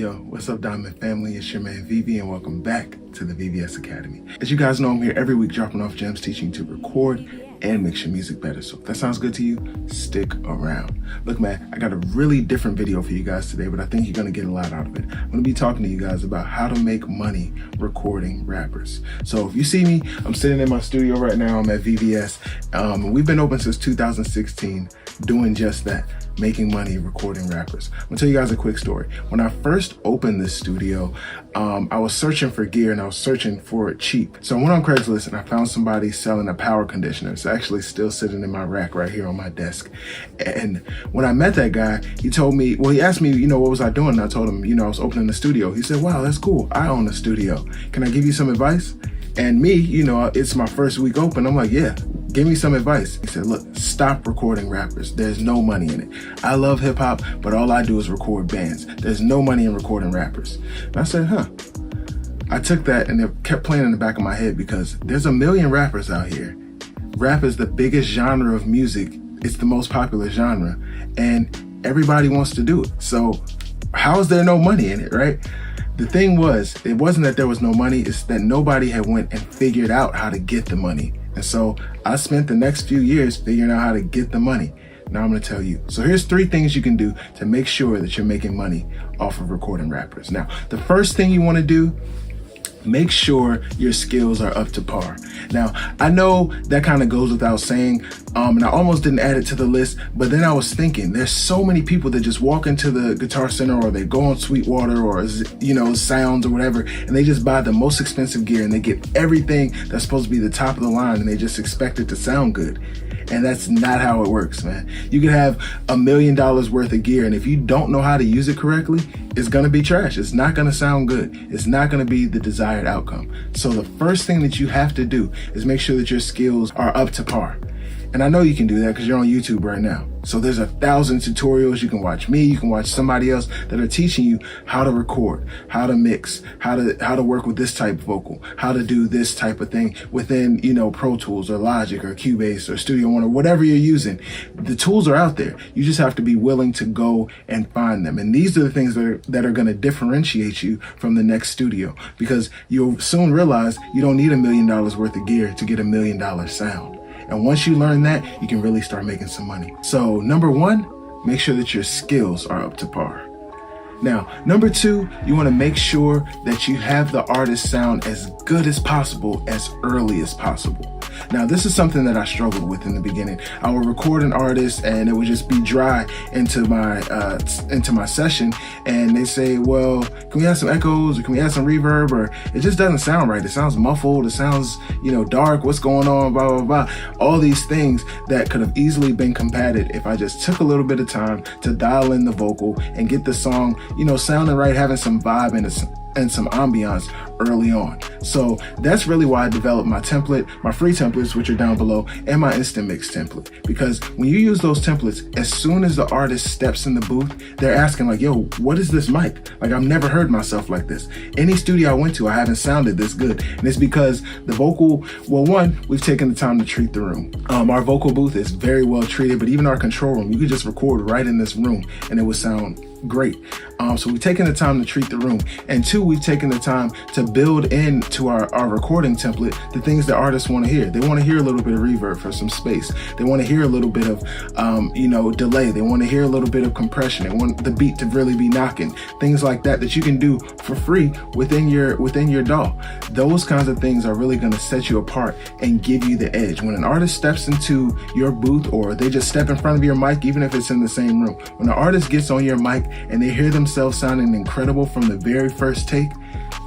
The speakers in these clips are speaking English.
Yo, what's up, Diamond family? It's your man VV, and welcome back to the VVS Academy. As you guys know, I'm here every week dropping off gems, teaching you to record and mix your music better. So if that sounds good to you, stick around. Look, man, I got a really different video for you guys today, but I think you're gonna get a lot out of it. I'm gonna be talking to you guys about how to make money recording rappers. So if you see me, I'm sitting in my studio right now. I'm at VVS. We've been open since 2016, doing just that, making money recording rappers. I'm gonna tell you guys a quick story. When I first opened this studio, I was searching for gear and I was searching for it cheap. So I went on Craigslist and I found somebody selling a power conditioner. It's actually still sitting in my rack right here on my desk. And when I met that guy, he told me, well, he asked me, what was I doing? And I told him, I was opening a studio. He said, wow, that's cool. I own a studio. Can I give you some advice? And me, it's my first week open. I'm like, yeah, give me some advice. He said, look, stop recording rappers. There's no money in it. I love hip hop, but all I do is record bands. There's no money in recording rappers. And I said, I took that and it kept playing in the back of my head because there's a million rappers out here. Rap is the biggest genre of music. It's the most popular genre and everybody wants to do it. So how is there no money in it, right? The thing was, it wasn't that there was no money, it's that nobody had went and figured out how to get the money. And so I spent the next few years figuring out how to get the money. Now I'm gonna tell you. So here's 3 things you can do to make sure that you're making money off of recording rappers. Now, the first thing you wanna do, make sure your skills are up to par. Now, I know that kind of goes without saying, and I almost didn't add it to the list, but then I was thinking, there's so many people that just walk into the Guitar Center or they go on Sweetwater or, Sounds or whatever, and they just buy the most expensive gear and they get everything that's supposed to be the top of the line and they just expect it to sound good. And that's not how it works, man. You can have $1 million worth of gear, and if you don't know how to use it correctly, it's gonna be trash. It's not gonna sound good. It's not gonna be the desired outcome. So the first thing that you have to do is make sure that your skills are up to par. And I know you can do that because you're on YouTube right now. So there's 1,000 tutorials. You can watch me, you can watch somebody else that are teaching you how to record, how to mix, how to work with this type of vocal, how to do this type of thing within, Pro Tools or Logic or Cubase or Studio One or whatever you're using. The tools are out there. You just have to be willing to go and find them. And these are the things that are going to differentiate you from the next studio, because you'll soon realize you don't need $1 million worth of gear to get $1 million sound. And once you learn that, you can really start making some money. So number 1, make sure that your skills are up to par. Now, number 2, you want to make sure that you have the artist sound as good as possible, as early as possible. Now, this is something that I struggled with in the beginning. I would record an artist and it would just be dry into my session, and they say, well, can we add some echoes or can we add some reverb, or it just doesn't sound right. It sounds muffled. It sounds, dark. What's going on? Blah, blah, blah. All these things that could have easily been combated if I just took a little bit of time to dial in the vocal and get the song, sounding right, having some vibe and some ambiance early on. So that's really why I developed my template, my free templates, which are down below, and my instant mix template. Because when you use those templates, as soon as the artist steps in the booth, they're asking like, yo, what is this mic? Like, I've never heard myself like this. Any studio I went to, I haven't sounded this good. And it's because the vocal, well, 1, we've taken the time to treat the room. Our vocal booth is very well treated, but even our control room, you could just record right in this room and it would sound great. So we've taken the time to treat the room. And 2, we've taken the time to build into our recording template the things that artists want to hear. They want to hear a little bit of reverb for some space. They want to hear a little bit of, delay. They want to hear a little bit of compression. They want the beat to really be knocking. Things like that you can do for free within your DAW. Those kinds of things are really going to set you apart and give you the edge. When an artist steps into your booth, or they just step in front of your mic, even if it's in the same room, when an artist gets on your mic and they hear themselves sounding incredible from the very first take,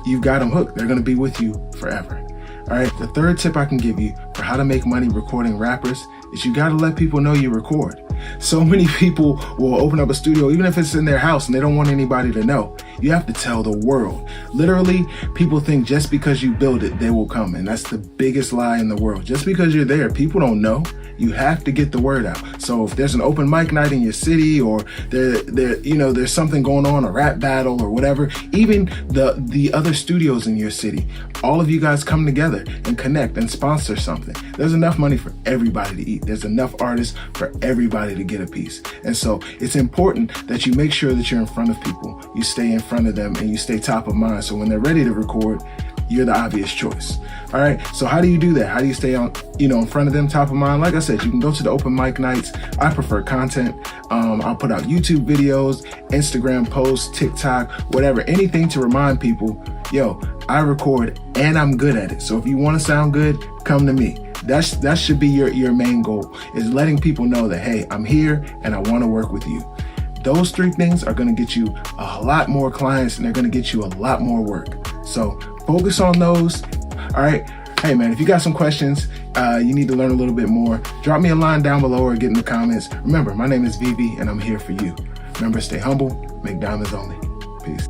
you've got them hooked. They're going to be with you forever. All right, the 3rd tip I can give you for how to make money recording rappers is you got to let people know you record. So many people will open up a studio, even if it's in their house and they don't want anybody to know. You have to tell the world. Literally, people think just because you build it, they will come. And that's the biggest lie in the world. Just because you're there, people don't know. You have to get the word out. So if there's an open mic night in your city, or there's something going on, a rap battle or whatever, even the other studios in your city, all of you guys come together and connect and sponsor something. There's enough money for everybody to eat. There's enough artists for everybody to get a piece. And so it's important that you make sure that you're in front of people. You stay in front of them and you stay top of mind. So when they're ready to record, you're the obvious choice. All right. So how do you do that? How do you stay on, in front of them, top of mind? Like I said, you can go to the open mic nights. I prefer content. I'll put out YouTube videos, Instagram posts, TikTok, whatever, anything to remind people, yo, I record and I'm good at it. So if you want to sound good, come to me. That should be your main goal, is letting people know that, hey, I'm here and I want to work with you. Those 3 things are going to get you a lot more clients and they're going to get you a lot more work. So focus on those. All right. Hey man, if you got some questions, you need to learn a little bit more, drop me a line down below or get in the comments. Remember, my name is Vivi and I'm here for you. Remember, stay humble, make diamonds only. Peace.